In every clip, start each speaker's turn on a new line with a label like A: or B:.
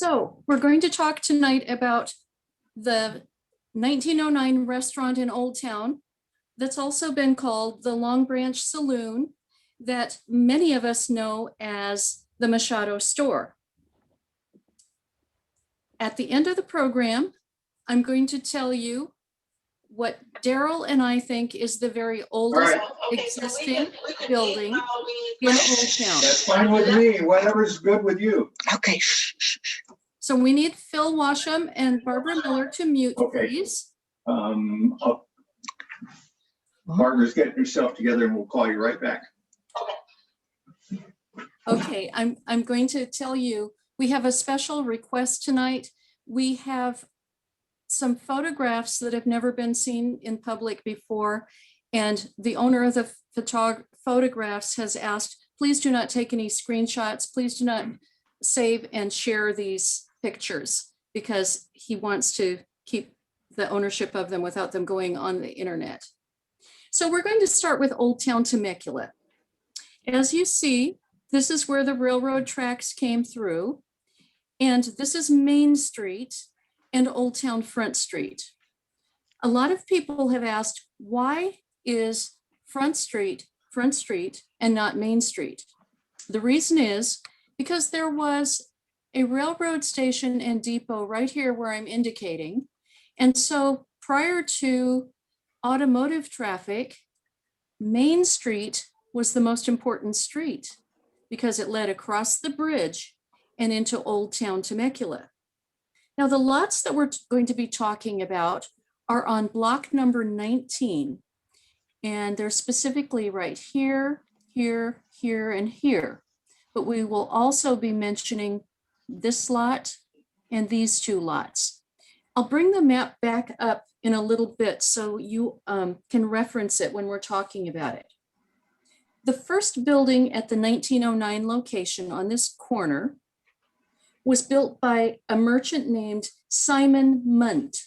A: So we're going to talk tonight about the 1909 restaurant in Old Town that's also been called the Long Branch Saloon, that many of us know as the Machado store. At the end of the program, I'm going to tell you what Daryl and I think is the very oldest existing building in Old Town.
B: That's fine with me, whatever's good with you.
C: Okay.
A: So we need Phil Washam and Barbara Miller to mute,
B: Okay.
A: please.
B: Barbara's getting herself together and we'll call you right back.
A: Okay, I'm going to tell you, we have a special request tonight. We have some photographs that have never been seen in public before, and the owner of the photographs has asked, please do not take any screenshots. Please do not save and share these pictures, because he wants to keep the ownership of them without them going on the internet. So we're going to start with Old Town Temecula. As you see, this is where the railroad tracks came through, and this is Main Street and Old Town Front Street. A lot of people have asked, why is Front Street and not Main Street? The reason is because there was a railroad station and depot right here where I'm indicating. And so prior to automotive traffic, Main Street was the most important street because it led across the bridge and into Old Town Temecula. Now, the lots that we're going to be talking about are on block number 19, and they're specifically right here, here, here, and here. But we will also be mentioning this lot and these two lots. I'll bring the map back up in a little bit so you can reference it when we're talking about it. The first building at the 1909 location on this corner was built by a merchant named Simon Munt.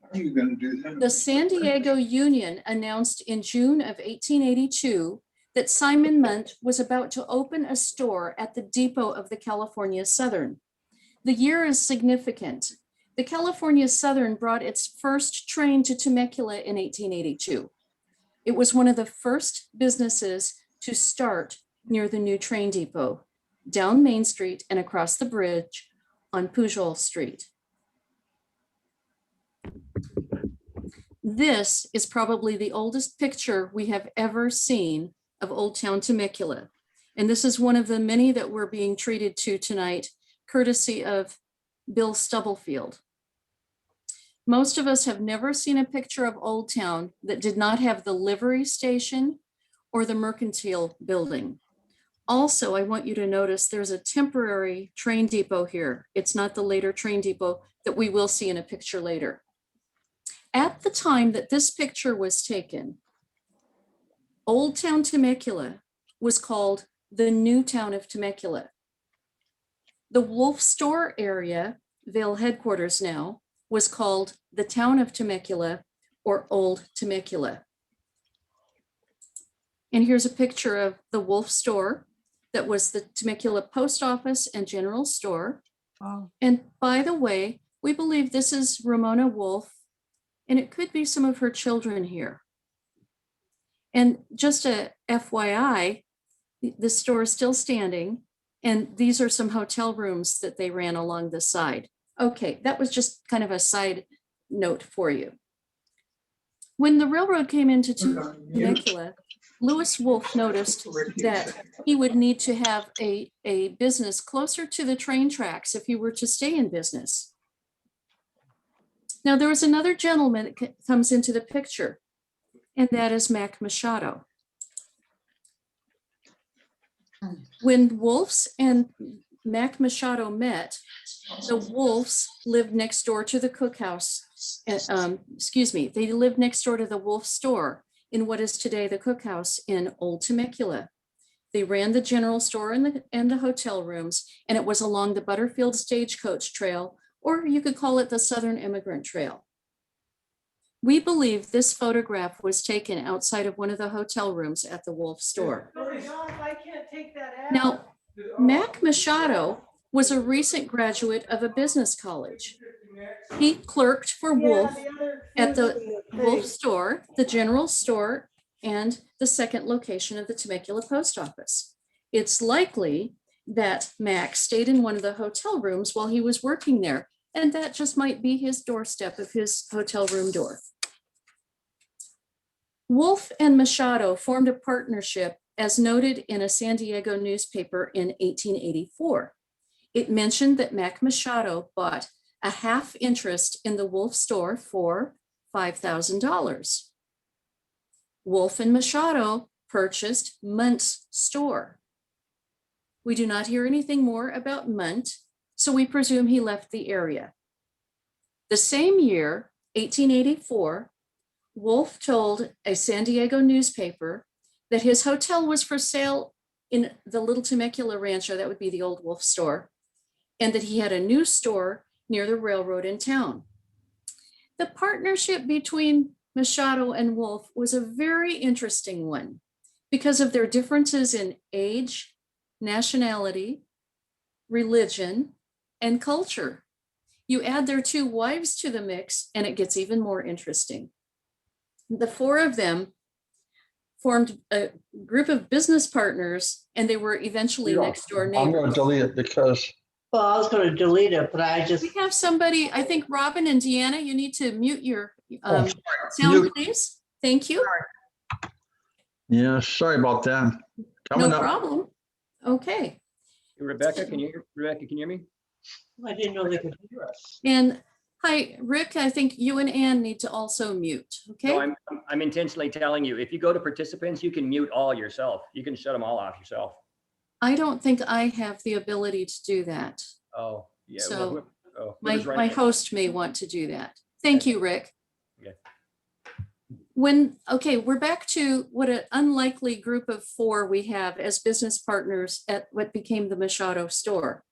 B: How are you going to do that?
A: The San Diego Union announced in June of 1882 that Simon Munt was about to open a store at the depot of the California Southern. The year is significant. The California Southern brought its first train to Temecula in 1882. It was one of the first businesses to start near the new train depot, down Main Street and across the bridge on Pujol Street. This is probably the oldest picture we have ever seen of Old Town Temecula. And this is one of the many that we're being treated to tonight, courtesy of Bill Stubblefield. Most of us have never seen a picture of Old Town that did not have the livery station or the mercantile building. Also, I want you to notice there's a temporary train depot here. It's not the later train depot that we will see in a picture later. At the time that this picture was taken, Old Town Temecula was called the New Town of Temecula. The Wolf Store area, Vail headquarters now, was called the Town of Temecula or Old Temecula. And here's a picture of the Wolf Store that was the Temecula Post Office and General Store.
C: Wow.
A: And by the way, we believe this is Ramona Wolf, and it could be some of her children here. And just a FYI, the store is still standing, and these are some hotel rooms that they ran along the side. Okay, that was just kind of a side note for you. When the railroad came into Temecula, Lewis Wolf noticed that he would need to have a business closer to the train tracks if he were to stay in business. Now, there was another gentleman that comes into the picture, and that is Mac Machado. When Wolfs and Mac Machado met, the Wolfs lived next door to the cookhouse. They lived next door to the Wolf store in what is today the cookhouse in Old Temecula. They ran the general store and the hotel rooms, and it was along the Butterfield Stagecoach Trail, or you could call it the Southern Immigrant Trail. We believe this photograph was taken outside of one of the hotel rooms at the Wolf store. Now, Mac Machado was a recent graduate of a business college. He clerked for Wolf at the Wolf store, the general store, and the second location of the Temecula post office. It's likely that Mac stayed in one of the hotel rooms while he was working there, and that just might be his doorstep of his hotel room door. Wolf and Machado formed a partnership as noted in a San Diego newspaper in 1884. It mentioned that Mac Machado bought a half interest in the Wolf store for $5,000. Wolf and Machado purchased Munt's store. We do not hear anything more about Munt, so we presume he left the area. The same year, 1884, Wolf told a San Diego newspaper that his hotel was for sale in the Little Temecula Rancho, that would be the old Wolf store, and that he had a new store near the railroad in town. The partnership between Machado and Wolf was a very interesting one because of their differences in age, nationality, religion, and culture. You add their two wives to the mix and it gets even more interesting. The four of them formed a group of business partners and they were eventually next door neighbors.
C: I'm going to delete it because.
D: Well, I was going to delete it, but I just.
A: We have somebody, I think Robin and Deanna, you need to mute your sound,
C: Mute.
A: please. Thank you.
C: Yeah, sorry about that. Coming
A: No
C: up.
A: problem. Okay.
E: Rebecca, can you hear me?
D: I didn't know they could hear us.
A: And hi, Rick, I think you and Ann need to also mute, okay?
E: No, I'm intentionally telling you, if you go to participants, you can mute all yourself. You can shut them all off yourself.
A: I don't think I have the ability to do that.
E: Oh, yeah.
A: So,
E: whoever's
A: My
E: right.
A: host may want to do that. Thank you, Rick.
E: Okay.
A: We're back to what an unlikely group of four we have as business partners at what became the Machado store.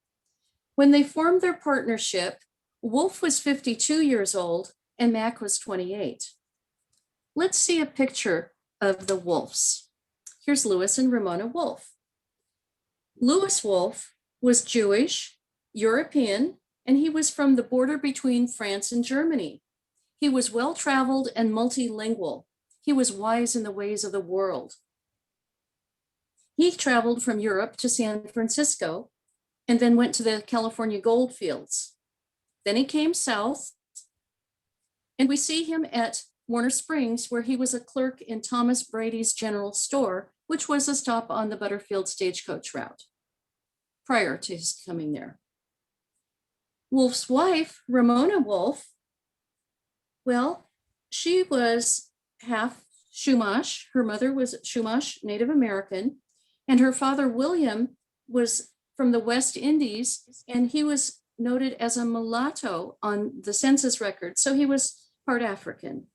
A: When they formed their partnership, Wolf was 52 years old and Mac was 28. Let's see a picture of the Wolfs. Here's Louis and Ramona Wolf. Louis Wolf was Jewish, European, and he was from the border between France and Germany. He was well-traveled and multilingual. He was wise in the ways of the world. He traveled from Europe to San Francisco and then went to the California gold fields. Then he came south and we see him at Warner Springs, where he was a clerk in Thomas Brady's General Store, which was a stop on the Butterfield stagecoach route prior to his coming there. Wolf's wife, Ramona Wolf, well, she was half Chumash. Her mother was Chumash, Native American, and her father, William, was from the West Indies, and he was noted as a mulatto on the census record, so he was part African.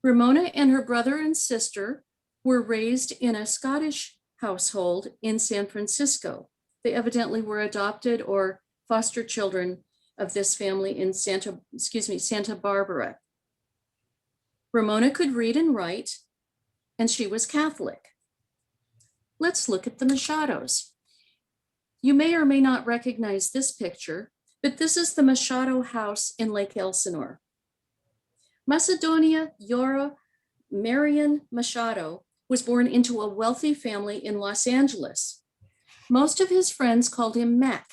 A: Ramona and her brother and sister were raised in a Scottish household in San Francisco. They evidently were adopted or foster children of this family in Santa Barbara. Ramona could read and write, and she was Catholic. Let's look at the Machados. You may or may not recognize this picture, but this is the Machado house in Lake Elsinore. Macedonia Yora Marion Machado was born into a wealthy family in Los Angeles. Most of his friends called him Mac,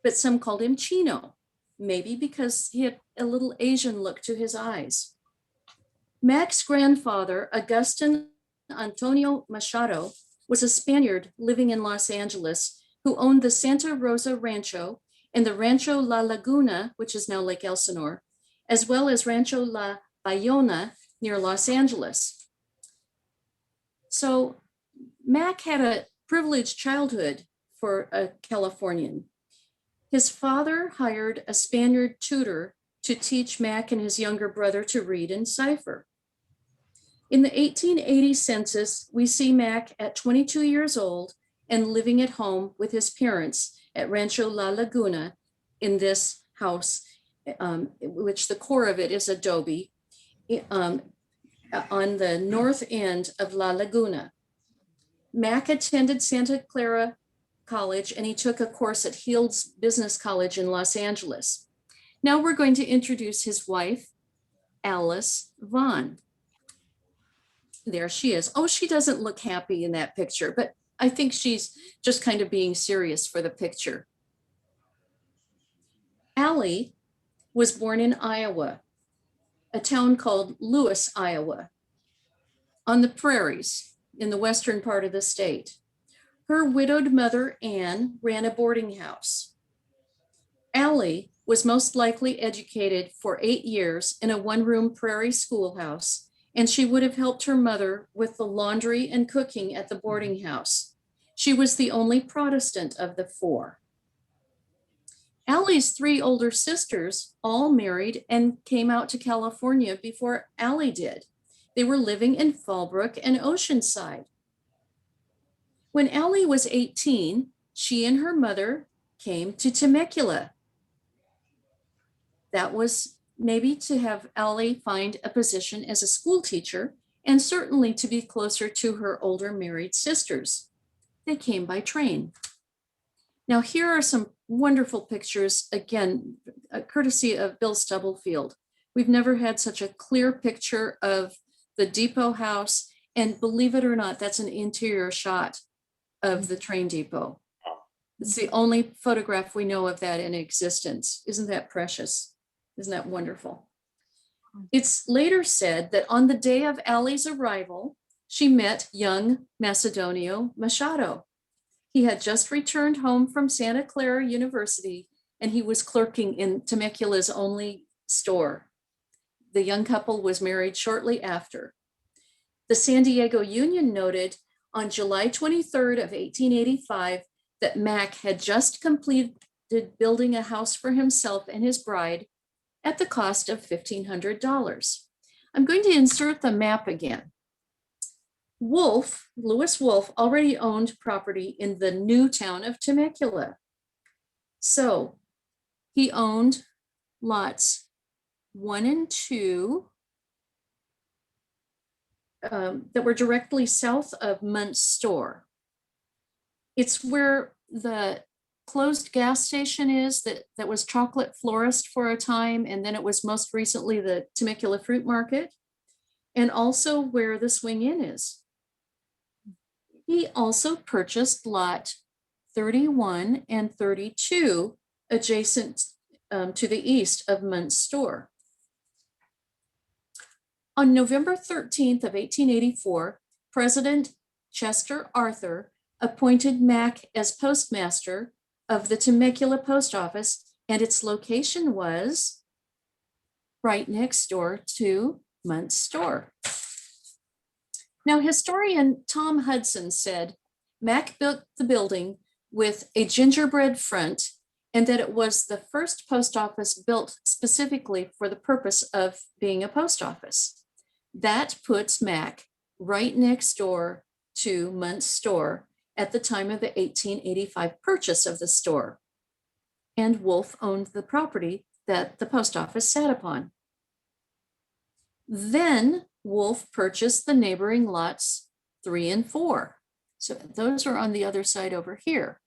A: but some called him Chino, maybe because he had a little Asian look to his eyes. Mac's grandfather, Agustin Antonio Machado, was a Spaniard living in Los Angeles who owned the Santa Rosa Rancho and the Rancho La Laguna, which is now Lake Elsinore, as well as Rancho La Bayona near Los Angeles. So Mac had a privileged childhood for a Californian. His father hired a Spaniard tutor to teach Mac and his younger brother to read and cipher. In the 1880 census, we see Mac at 22 years old and living at home with his parents at Rancho La Laguna in this house, which the core of it is adobe, on the north end of La Laguna. Mac attended Santa Clara college and he took a course at Heald's Business College in Los Angeles. Now we're going to introduce his wife, Alice Vaughn. There she is. Oh, she doesn't look happy in that picture, but I think she's just kind of being serious for the picture. Allie was born in Iowa, a town called Lewis, Iowa, on the prairies in the western part of the state. Her widowed mother, Anne, ran a boarding house. Allie was most likely educated for 8 years in a one-room prairie schoolhouse, and she would have helped her mother with the laundry and cooking at the boarding house. She was the only Protestant of the 4. Allie's 3 older sisters all married and came out to California before Allie did. They were living in Fallbrook and Oceanside. When Allie was 18, she and her mother came to Temecula. That was maybe to have Allie find a position as a school teacher and certainly to be closer to her older married sisters. They came by train. Now here are some wonderful pictures, again, courtesy of Bill Stubblefield. We've never had such a clear picture of the depot house, and believe it or not, that's an interior shot of the train depot. It's the only photograph we know of that in existence. Isn't that precious? Isn't that wonderful? It's later said that on the day of Allie's arrival, she met young Macedonio Machado. He had just returned home from Santa Clara University, and he was clerking in Temecula's only store. The young couple was married shortly after. The San Diego Union noted on July 23rd of 1885 that Mac had just completed building a house for himself and his bride at the cost of $1,500. I'm going to insert the map again. Lewis Wolf, already owned property in the new town of Temecula. So he owned lots 1 and 2 that were directly south of Munt's store. It's where the closed gas station is that was Chocolate Florist for a time, and then it was most recently the Temecula Fruit Market, and also where the Swing Inn is. He also purchased lot 31 and 32 adjacent to the east of Munt's store. On November 13th of 1884, President Chester Arthur appointed Mac as postmaster of the Temecula Post Office, and its location was right next door to Munt's store. Now, historian Tom Hudson said Mac built the building with a gingerbread front and that it was the first post office built specifically for the purpose of being a post office. That puts Mac right next door to Munt's store at the time of the 1885 purchase of the store. And Wolf owned the property that the post office sat upon. Then Wolf purchased the neighboring lots 3 and 4. So those are on the other side over here.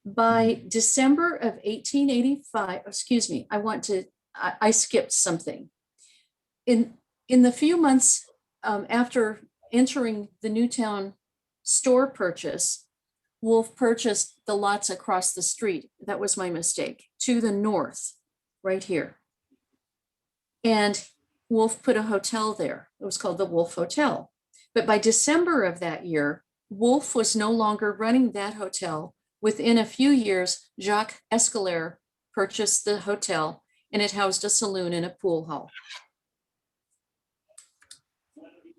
A: By December of 1885, excuse me, I skipped something. In the few months after entering the Newtown store purchase, Wolf purchased the lots across the street. That was my mistake, to the north, right here. And Wolf put a hotel there. It was called the Wolf Hotel. But by December of that year, Wolf was no longer running that hotel. Within a few years, Jacques Escalaire purchased the hotel, and it housed a saloon and a pool hall.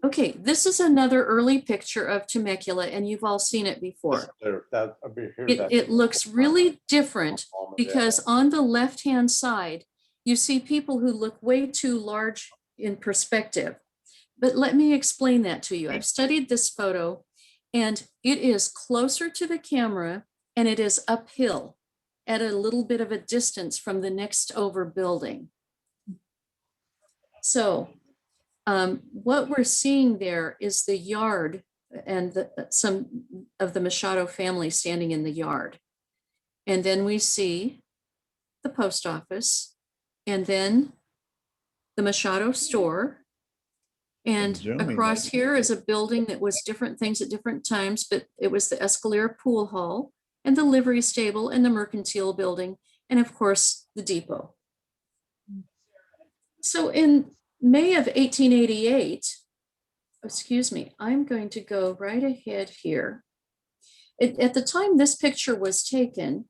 A: Okay, this is another early picture of Temecula, and you've all seen it before. It looks really different because on the left-hand side, you see people who look way too large in perspective. But let me explain that to you. I've studied this photo, and it is closer to the camera, and it is uphill at a little bit of a distance from the next over building. So what we're seeing there is the yard and some of the Machado family standing in the yard. And then we see the post office, and then the Machado store. And
F: Zooming
A: across
F: that.
A: here is a building that was different things at different times, but it was the Escalera Pool Hall and the livery stable and the mercantile building, and of course, the depot. So in May of 1888, excuse me, I'm going to go right ahead here. At the time this picture was taken,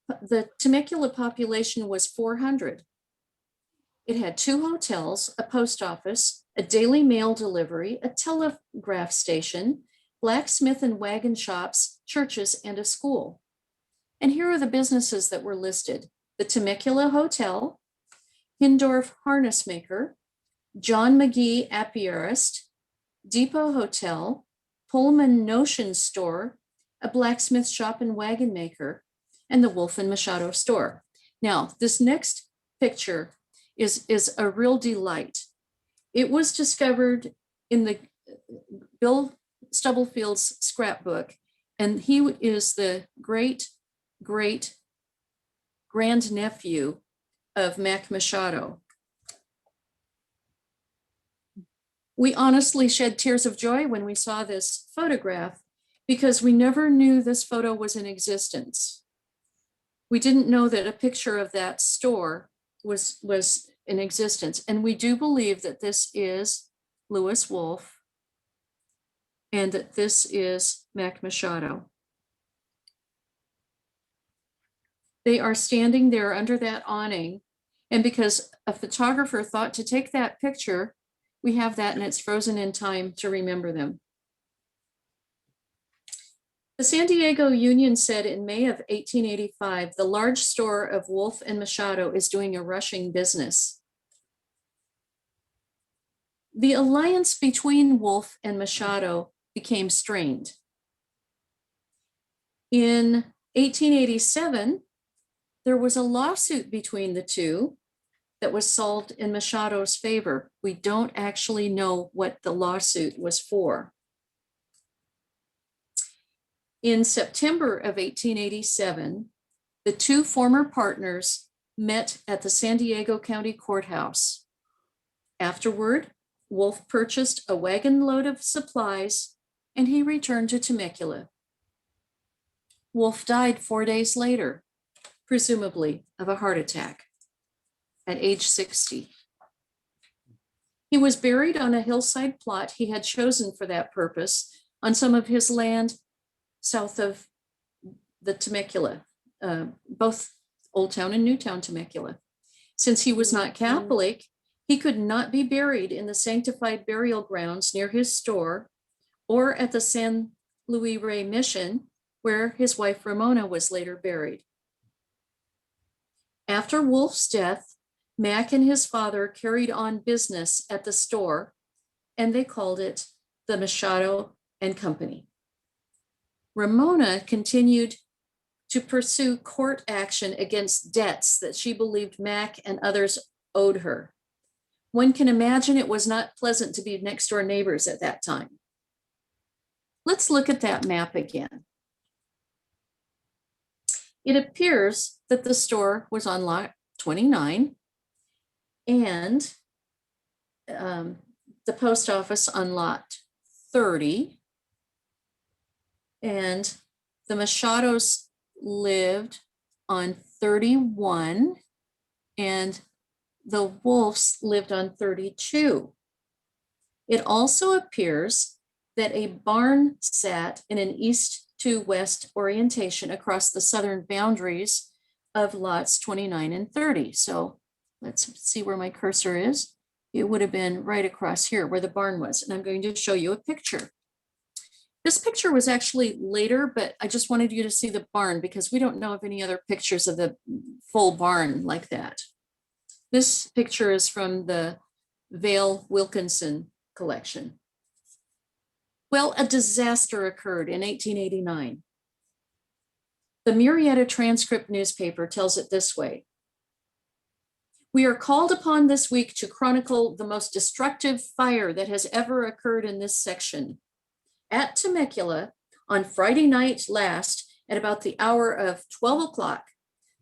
A: the Temecula population was 400. It had 2 hotels, a post office, a daily mail delivery, a telegraph station, blacksmith and wagon shops, churches, and a school. And here are the businesses that were listed: the Temecula Hotel, Hindorf Harness Maker, John McGee Apiarist, Depot Hotel, Pullman Notion Store, a blacksmith shop and wagon maker, and the Wolf and Machado store. Now, this next picture is a real delight. It was discovered in the Bill Stubblefield's scrapbook, and he is the great grandnephew of Mac Machado. We honestly shed tears of joy when we saw this photograph because we never knew this photo was in existence. We didn't know that a picture of that store was in existence. And we do believe that this is Lewis Wolf and that this is Mac Machado. They are standing there under that awning. And because a photographer thought to take that picture, we have that and it's frozen in time to remember them. The San Diego Union said in May of 1885, the large store of Wolf and Machado is doing a rushing business. The alliance between Wolf and Machado became strained. In 1887, there was a lawsuit between the two that was solved in Machado's favor. We don't actually know what the lawsuit was for. In September of 1887, the 2 former partners met at the San Diego County Courthouse. Afterward, Wolf purchased a wagon load of supplies and he returned to Temecula. Wolf died 4 days later, presumably of a heart attack at age 60. He was buried on a hillside plot he had chosen for that purpose on some of his land south of the Temecula, both Old Town and New Town Temecula. Since he was not Catholic, he could not be buried in the sanctified burial grounds near his store or at the San Luis Rey Mission, where his wife Ramona was later buried. After Wolf's death, Mac and his father carried on business at the store, and they called it the Machado and Company. Ramona continued to pursue court action against debts that she believed Mac and others owed her. One can imagine it was not pleasant to be next door neighbors at that time. Let's look at that map again. It appears that the store was on lot 29 and the post office on lot 30. And the Machados lived on 31 and the Wolves lived on 32. It also appears that a barn sat in an east to west orientation across the southern boundaries of lots 29 and 30. So let's see where my cursor is. It would have been right across here where the barn was. And I'm going to show you a picture. This picture was actually later, but I just wanted you to see the barn because we don't know of any other pictures of the full barn like that. This picture is from the Vale Wilkinson collection. Well, a disaster occurred in 1889. The Murrieta Transcript newspaper tells it this way. We are called upon this week to chronicle the most destructive fire that has ever occurred in this section. at Temecula on Friday night last at about the hour of 12 o'clock.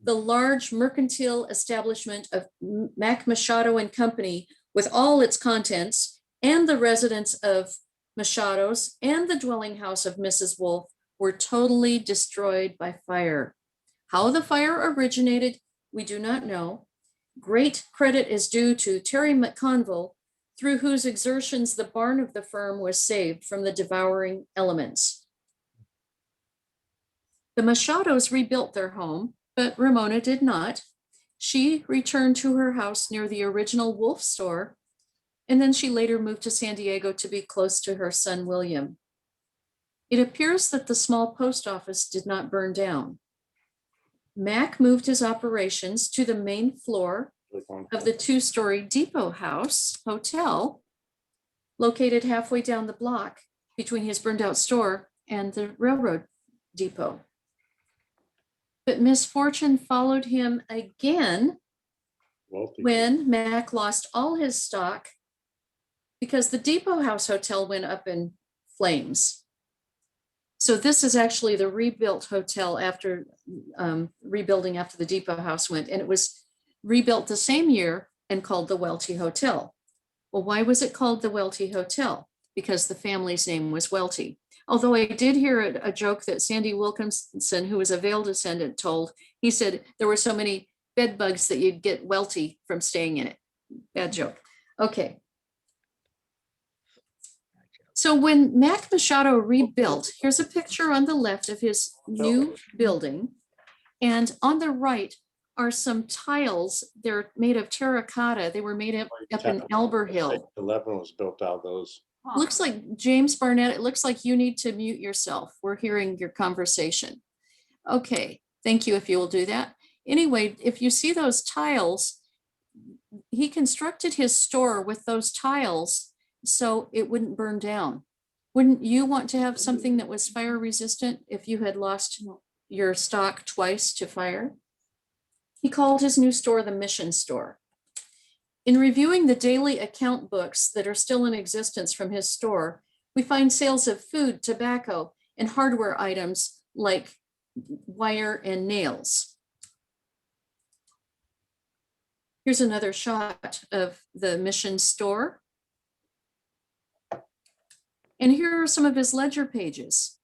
A: The large mercantile establishment of Mac Machado and Company, with all its contents, and the residence of Machado's and the dwelling house of Mrs. Wolf were totally destroyed by fire. How the fire originated, we do not know. Great credit is due to Terry McConville, through whose exertions the barn of the firm was saved from the devouring elements. The Machados rebuilt their home, but Ramona did not. She returned to her house near the original Wolf store, and then she later moved to San Diego to be close to her son, William. It appears that the small post office did not burn down. Mac moved his operations to the main floor of the two-story Depot House Hotel, located halfway down the block between his burned-out store and the railroad depot. But misfortune followed him again when Mac lost all his stock because the Depot House Hotel went up in flames. So this is actually the rebuilt hotel after rebuilding after the Depot House went, and it was rebuilt the same year and called the Welty Hotel. Well, why was it called the Welty Hotel? Because the family's name was Welty. Although I did hear a joke that Sandy Wilkinson, who was a Vail descendant, told. He said there were so many bed bugs that you'd get welty from staying in it. Bad joke. Okay. So when Mac Machado rebuilt, here's a picture on the left of his new building. And on the right are some tiles. They're made of terracotta. They were made up in Elber Hill.
F: 11 was built out of those.
A: Looks like James Barnett, it looks like you need to mute yourself. We're hearing your conversation. Okay, thank you if you will do that. Anyway, if you see those tiles, he constructed his store with those tiles so it wouldn't burn down. Wouldn't you want to have something that was fire resistant if you had lost your stock twice to fire? He called his new store the Mission Store. In reviewing the daily account books that are still in existence from his store, we find sales of food, tobacco, and hardware items like wire and nails. Here's another shot of the Mission Store. And here are some of his ledger pages.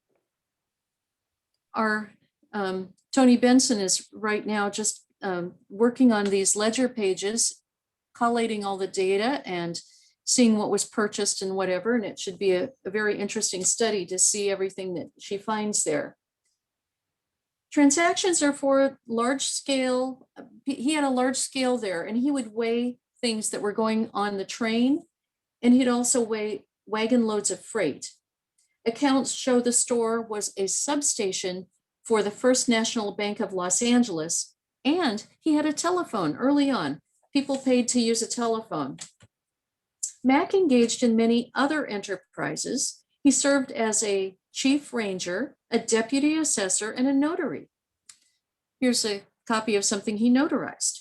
A: Our Tony Benson is right now just working on these ledger pages, collating all the data and seeing what was purchased and whatever. And it should be a very interesting study to see everything that she finds there. Transactions are for large scale. He had a large scale there, and he would weigh things that were going on the train, and he'd also weigh wagon loads of freight. Accounts show the store was a substation for the First National Bank of Los Angeles, and he had a telephone early on. People paid to use a telephone. Mac engaged in many other enterprises. He served as a chief ranger, a deputy assessor, and a notary. Here's a copy of something he notarized.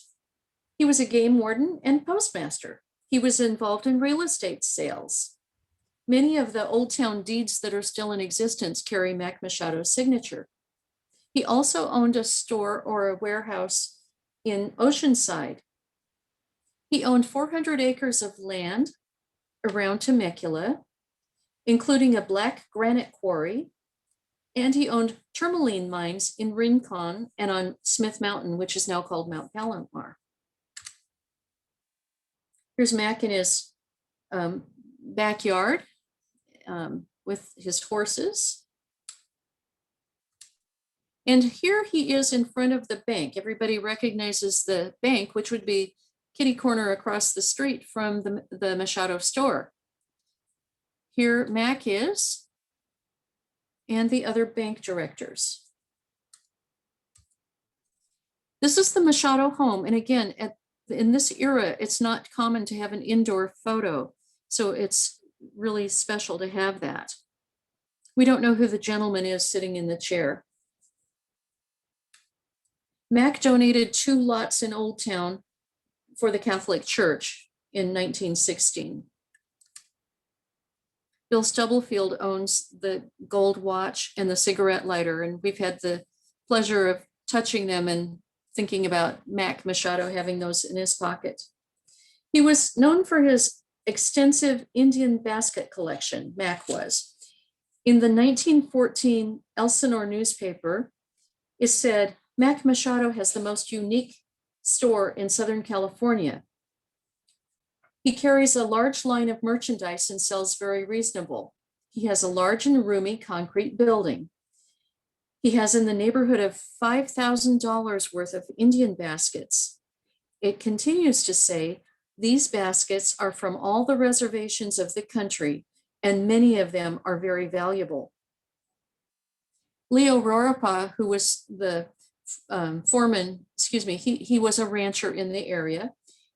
A: He was a game warden and postmaster. He was involved in real estate sales. Many of the Old Town deeds that are still in existence carry Mac Machado's signature. He also owned a store or a warehouse in Oceanside. He owned 400 acres of land around Temecula, including a black granite quarry, and he owned tourmaline mines in Rincon and on Smith Mountain, which is now called Mount Palomar. Here's Mac in his backyard with his horses. And here he is in front of the bank. Everybody recognizes the bank, which would be kitty corner across the street from the Machado store. Here Mac is, and the other bank directors. This is the Machado home. And again, in this era, it's not common to have an indoor photo. So it's really special to have that. We don't know who the gentleman is sitting in the chair. Mac donated 2 lots in Old Town for the Catholic Church in 1916. Bill Stubblefield owns the gold watch and the cigarette lighter, and we've had the pleasure of touching them and thinking about Mac Machado having those in his pocket. He was known for his extensive Indian basket collection, Mac was. In the 1914 Elsinore newspaper, it said, Mac Machado has the most unique store in Southern California. He carries a large line of merchandise and sells very reasonable. He has a large and roomy concrete building. He has in the neighborhood of $5,000 worth of Indian baskets. It continues to say, these baskets are from all the reservations of the country, and many of them are very valuable. Leo Rorapa, who was the foreman, he was a rancher in the area.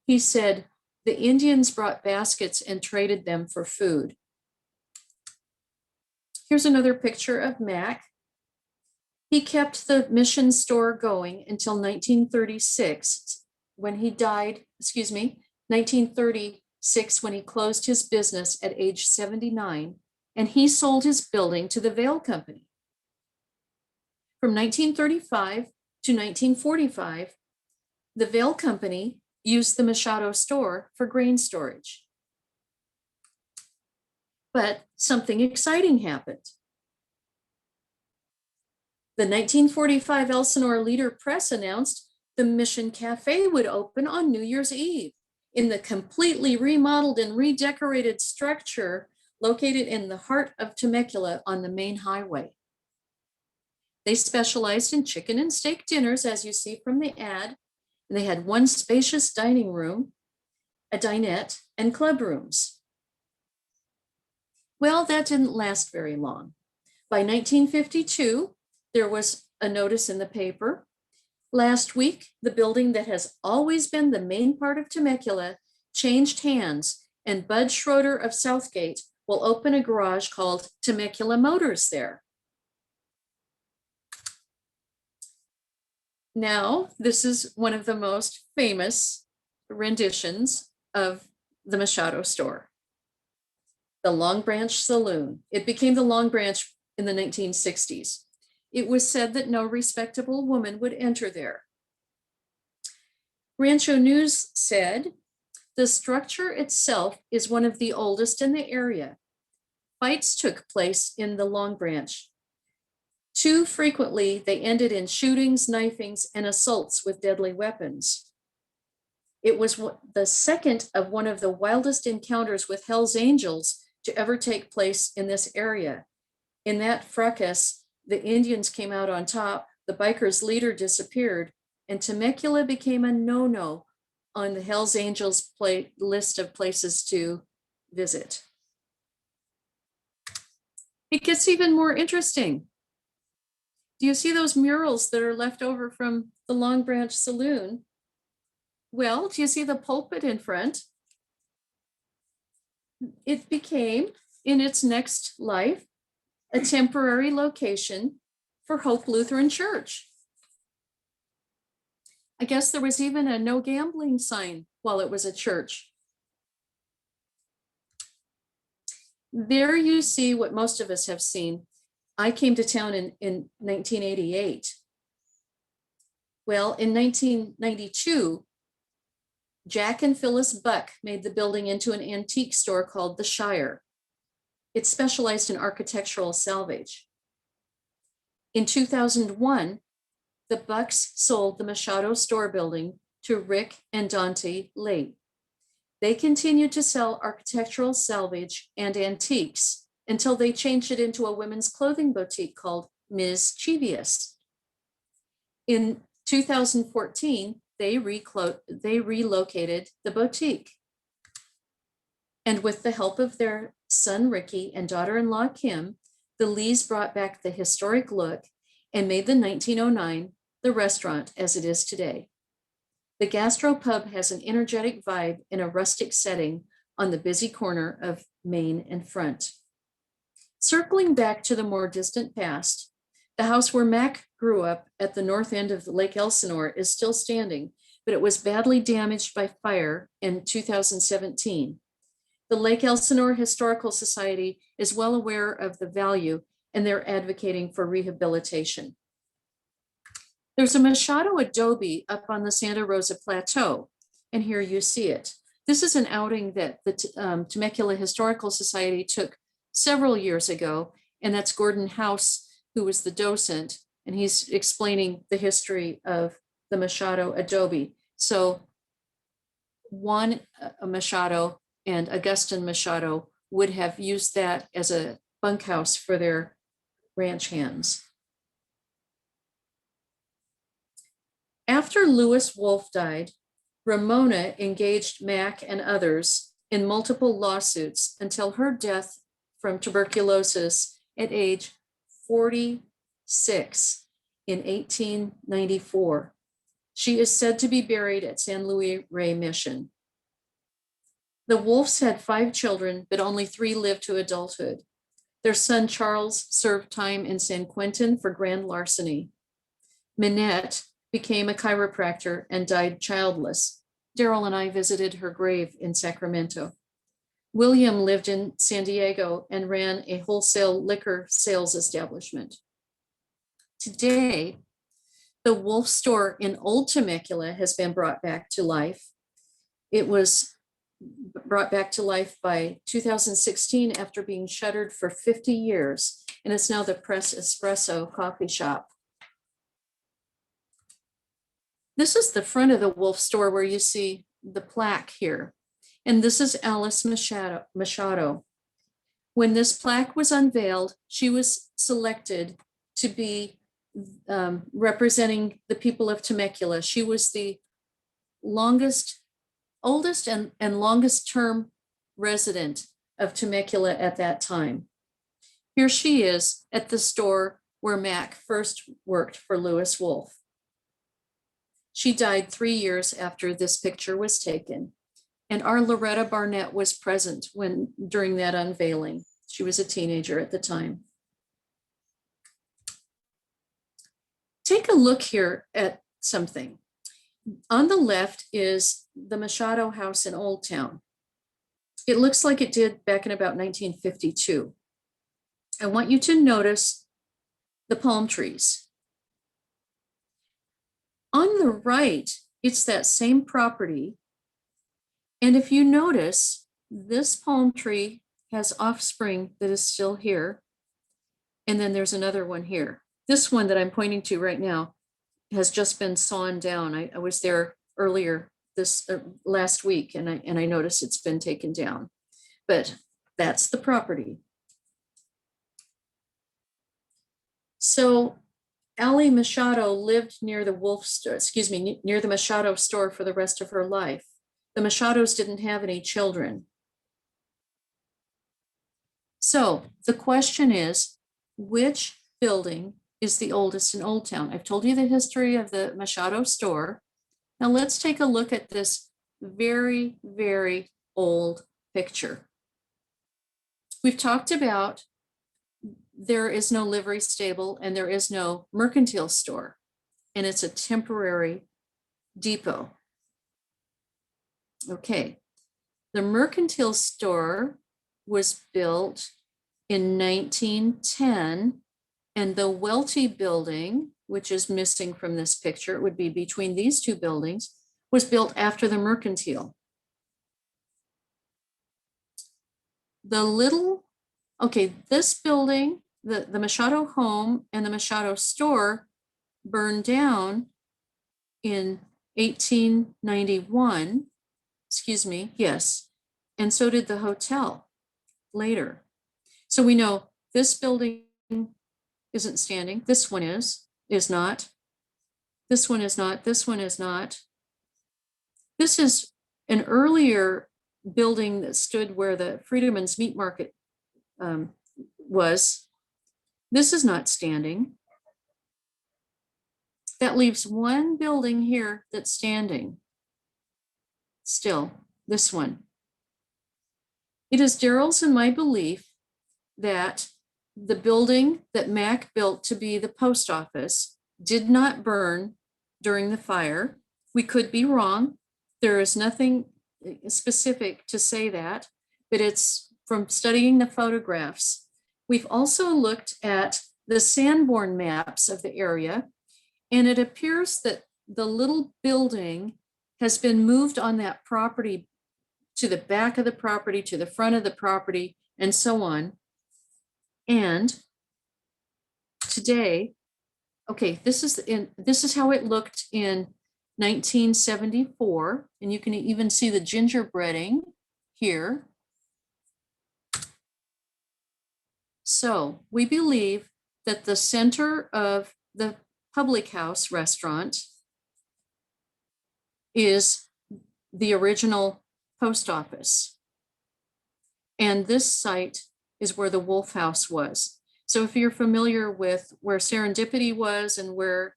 A: He said, the Indians brought baskets and traded them for food. Here's another picture of Mac. He kept the mission store going until 1936 when he died, 1936 when he closed his business at age 79, and he sold his building to the Vail Company. From 1935 to 1945, the Vail Company used the Machado store for grain storage. But something exciting happened. The 1945 Elsinore Leader Press announced the Mission Cafe would open on New Year's Eve in the completely remodeled and redecorated structure located in the heart of Temecula on the main highway. They specialized in chicken and steak dinners, as you see from the ad, and they had one spacious dining room, a dinette, and club rooms. Well, that didn't last very long. By 1952, there was a notice in the paper. Last week, the building that has always been the main part of Temecula changed hands, and Bud Schroeder of Southgate will open a garage called Temecula Motors there. Now, this is one of the most famous renditions of the Machado store, the Long Branch Saloon. It became the Long Branch in the 1960s. It was said that no respectable woman would enter there. Rancho News said, the structure itself is one of the oldest in the area. Fights took place in the Long Branch. Too frequently, they ended in shootings, knifings, and assaults with deadly weapons. It was the second of one of the wildest encounters with Hell's Angels to ever take place in this area. In that fracas, the Indians came out on top, the bikers' leader disappeared, and Temecula became a no-no on the Hells Angels list of places to visit. It gets even more interesting. Do you see those murals that are left over from the Long Branch Saloon? Well, do you see the pulpit in front? It became, in its next life, a temporary location for Hope Lutheran Church. I guess there was even a no gambling sign while it was a church. There you see what most of us have seen. I came to town in 1988. Well, in 1992, Jack and Phyllis Buck made the building into an antique store called the Shire. It specialized in architectural salvage. In 2001, the Bucks sold the Machado store building to Rick and Dante Late. They continued to sell architectural salvage and antiques until they changed it into a women's clothing boutique called Ms. Chevius. In 2014, they relocated the boutique. And with the help of their son Ricky and daughter-in-law Kim, the Lees brought back the historic look and made the 1909 the restaurant as it is today. The gastropub has an energetic vibe in a rustic setting on the busy corner of Main and Front. Circling back to the more distant past, the house where Mac grew up at the north end of Lake Elsinore is still standing, but it was badly damaged by fire in 2017. The Lake Elsinore Historical Society is well aware of the value and they're advocating for rehabilitation. There's a Machado adobe up on the Santa Rosa Plateau, and here you see it. This is an outing that the Temecula Historical Society took several years ago, and that's Gordon House, who was the docent, and he's explaining the history of the Machado adobe. So Juan Machado and Augustin Machado would have used that as a bunkhouse for their ranch hands. After Lewis Wolfe died, Ramona engaged Mack and others in multiple lawsuits until her death from tuberculosis at age 46 in 1894. She is said to be buried at San Luis Rey Mission. The Wolfes had 5 children, but only 3 lived to adulthood. Their son Charles served time in San Quentin for grand larceny. Minette became a chiropractor and died childless. Daryl and I visited her grave in Sacramento. William lived in San Diego and ran a wholesale liquor sales establishment. Today, the Wolfe store in Old Temecula has been brought back to life. It was brought back to life by 2016 after being shuttered for 50 years, and it's now the Press Espresso coffee shop. This is the front of the Wolfe store where you see the plaque here. And this is Alice Machado. When this plaque was unveiled, she was selected to be representing the people of Temecula. She was the oldest and longest term resident of Temecula at that time. Here she is at the store where Mack first worked for Lewis Wolfe. She died 3 years after this picture was taken. And our Loretta Barnett was present during that unveiling. She was a teenager at the time. Take a look here at something. On the left is the Machado house in Old Town. It looks like it did back in about 1952. I want you to notice the palm trees. On the right, it's that same property. And if you notice, this palm tree has offspring that is still here. And then there's another one here. This one that I'm pointing to right now has just been sawn down. I was there earlier this last week, and I noticed it's been taken down. But that's the property. So Allie Machado lived near the near the Machado store for the rest of her life. The Machados didn't have any children. So the question is, which building is the oldest in Old Town? I've told you the history of the Machado store. Now let's take a look at this very, very old picture. We've talked about there is no livery stable and there is no mercantile store, and it's a temporary depot. Okay, the mercantile store was built in 1910, and the Welty building, which is missing from this picture, it would be between these two buildings, was built after the mercantile. This building, the Machado Home and the Machado store burned down in 1891. Yes. And so did the hotel later. So we know this building isn't standing. This one is not. This one is not. This one is not. This is an earlier building that stood where the Freedman's Meat Market was. This is not standing. That leaves one building here that's standing. Still, this one. It is Daryl's and my belief that the building that Mack built to be the post office did not burn during the fire. We could be wrong. There is nothing specific to say that, but it's from studying the photographs. We've also looked at the Sanborn maps of the area, and it appears that the little building has been moved on that property to the back of the property, to the front of the property, and so on. And today, okay, this is how it looked in 1974, and you can even see the gingerbreading here. So we believe that the center of the public house restaurant is the original post office. And this site is where the Wolf House was. So if you're familiar with where Serendipity was and where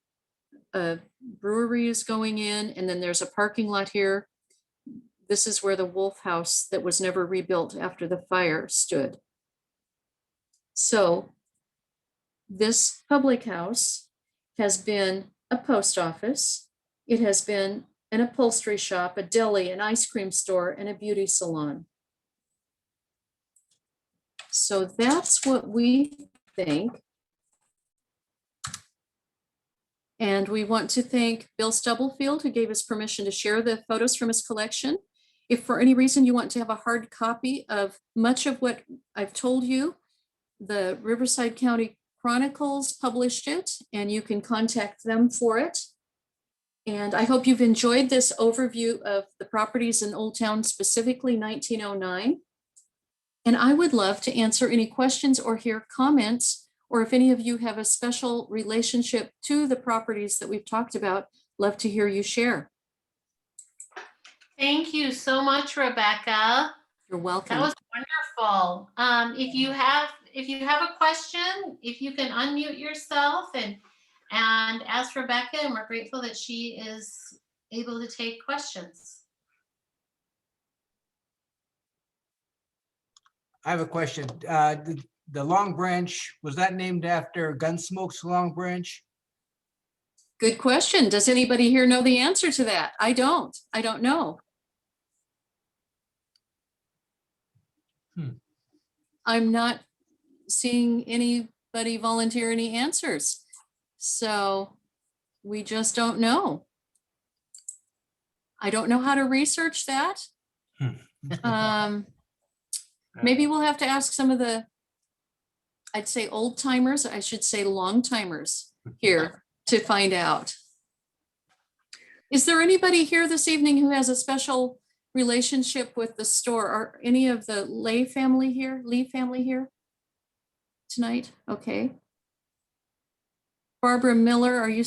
A: a brewery is going in, and then there's a parking lot here, this is where the Wolf House that was never rebuilt after the fire stood. So this public house has been a post office. It has been an upholstery shop, a deli, an ice cream store, and a beauty salon. So that's what we think. And we want to thank Bill Stubblefield, who gave us permission to share the photos from his collection. If for any reason you want to have a hard copy of much of what I've told you, the Riverside County Chronicles published it, and you can contact them for it. And I hope you've enjoyed this overview of the properties in Old Town, specifically 1909. And I would love to answer any questions or hear comments, or if any of you have a special relationship to the properties that we've talked about, love to hear you share.
G: Thank you so much, Rebecca.
A: You're welcome.
G: That was wonderful. If you have a question, if you can unmute yourself and ask Rebecca, and we're grateful that she is able to take questions.
H: I have a question. The Long Branch, was that named after Gunsmoke's Long Branch?
A: Good question. Does anybody here know the answer to that? I don't know. I'm not seeing anybody volunteer any answers. So we just don't know. I don't know how to research that. Maybe we'll have to ask some of the, I'd say old timers, I should say long timers here to find out. Is there anybody here this evening who has a special relationship with the store? Are any of the Lee family here tonight? Okay. Barbara Miller, are you